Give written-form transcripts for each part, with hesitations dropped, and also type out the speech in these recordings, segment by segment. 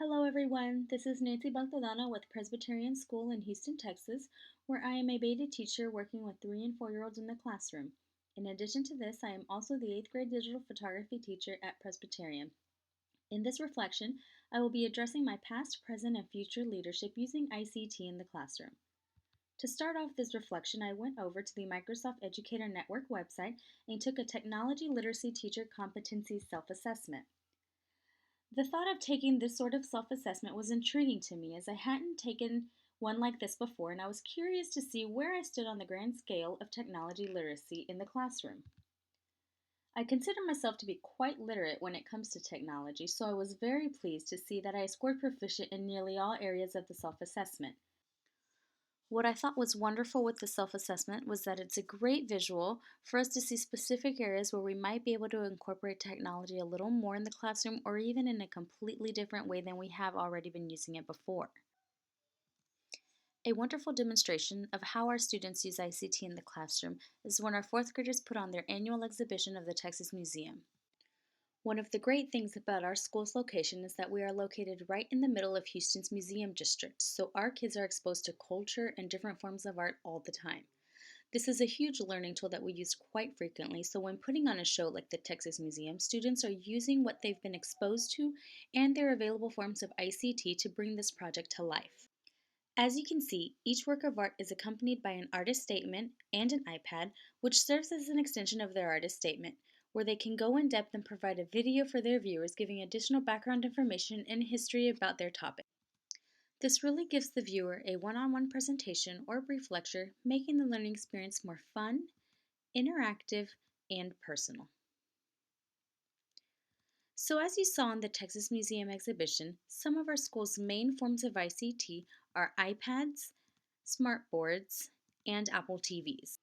Hello, everyone. This is Nancy Baltodano with Presbyterian School in Houston, Texas, where I am a beta teacher working with 3 and 4-year-olds in the classroom. In addition to this, I am also the 8th grade digital photography teacher at Presbyterian. In this reflection, I will be addressing my past, present, and future leadership using ICT in the classroom. To start off this reflection, I went over to the Microsoft Educator Network website and took a technology literacy teacher competency self-assessment. The thought of taking this sort of self-assessment was intriguing to me as I hadn't taken one like this before, and I was curious to see where I stood on the grand scale of technology literacy in the classroom. I consider myself to be quite literate when it comes to technology, so I was very pleased to see that I scored proficient in nearly all areas of the self-assessment. What I thought was wonderful with the self-assessment was that it's a great visual for us to see specific areas where we might be able to incorporate technology a little more in the classroom or even in a completely different way than we have already been using it before. A wonderful demonstration of how our students use ICT in the classroom is when our 4th graders put on their annual exhibition of the Texas Museum. One of the great things about our school's location is that we are located right in the middle of Houston's museum district, so our kids are exposed to culture and different forms of art all the time. This is a huge learning tool that we use quite frequently, so when putting on a show like the Texas Museum, students are using what they've been exposed to and their available forms of ICT to bring this project to life. As you can see, each work of art is accompanied by an artist statement and an iPad, which serves as an extension of their artist statement, where they can go in depth and provide a video for their viewers giving additional background information and history about their topic. This really gives the viewer a one-on-one presentation or brief lecture, making the learning experience more fun, interactive, and personal. So as you saw in the Texas Museum exhibition, some of our school's main forms of ICT are iPads, smartboards, and Apple TVs.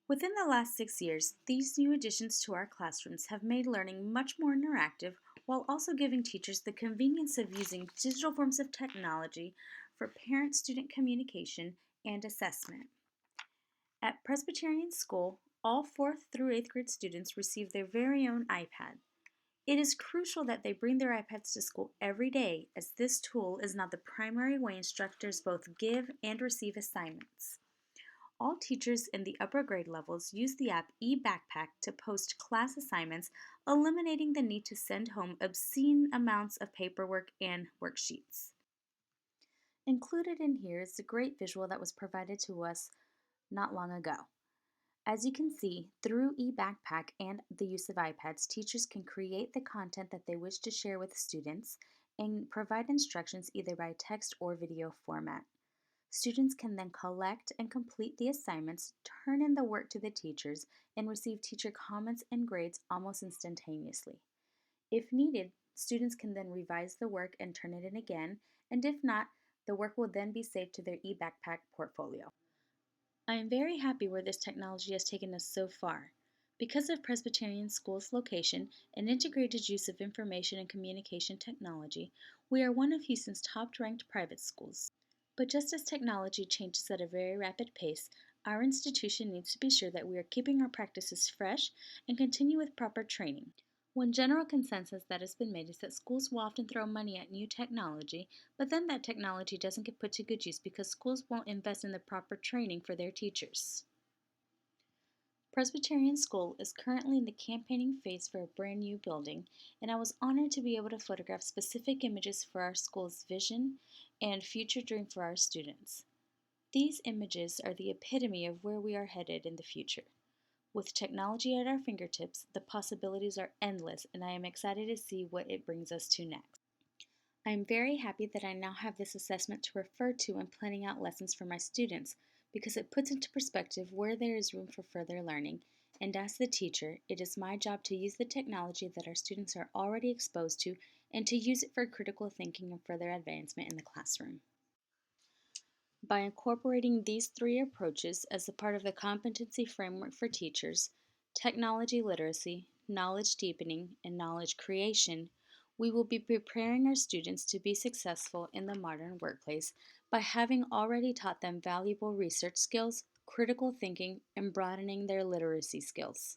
Within the last 6 years, these new additions to our classrooms have made learning much more interactive while also giving teachers the convenience of using digital forms of technology for parent-student communication and assessment. At Presbyterian School, all 4th through 8th grade students receive their very own iPad. It is crucial that they bring their iPads to school every day, as this tool is not the primary way instructors both give and receive assignments. All teachers in the upper grade levels use the app eBackpack to post class assignments, eliminating the need to send home obscene amounts of paperwork and worksheets. Included in here is the great visual that was provided to us not long ago. As you can see, through eBackpack and the use of iPads, teachers can create the content that they wish to share with students and provide instructions either by text or video format. Students can then collect and complete the assignments, turn in the work to the teachers, and receive teacher comments and grades almost instantaneously. If needed, students can then revise the work and turn it in again, and if not, the work will then be saved to their eBackpack portfolio. I am very happy where this technology has taken us so far. Because of Presbyterian School's location and integrated use of information and communication technology, we are one of Houston's top-ranked private schools. But just as technology changes at a very rapid pace, our institution needs to be sure that we are keeping our practices fresh and continue with proper training. One general consensus that has been made is that schools will often throw money at new technology, but then that technology doesn't get put to good use because schools won't invest in the proper training for their teachers. Presbyterian School is currently in the campaigning phase for a brand new building, and I was honored to be able to photograph specific images for our school's vision and future dream for our students. These images are the epitome of where we are headed in the future. With technology at our fingertips, the possibilities are endless, and I am excited to see what it brings us to next. I am very happy that I now have this assessment to refer to when planning out lessons for my students, because it puts into perspective where there is room for further learning, and as the teacher, it is my job to use the technology that our students are already exposed to and to use it for critical thinking and further advancement in the classroom. By incorporating these 3 approaches as a part of the competency framework for teachers, technology literacy, knowledge deepening, and knowledge creation, we will be preparing our students to be successful in the modern workplace by having already taught them valuable research skills, critical thinking, and broadening their literacy skills.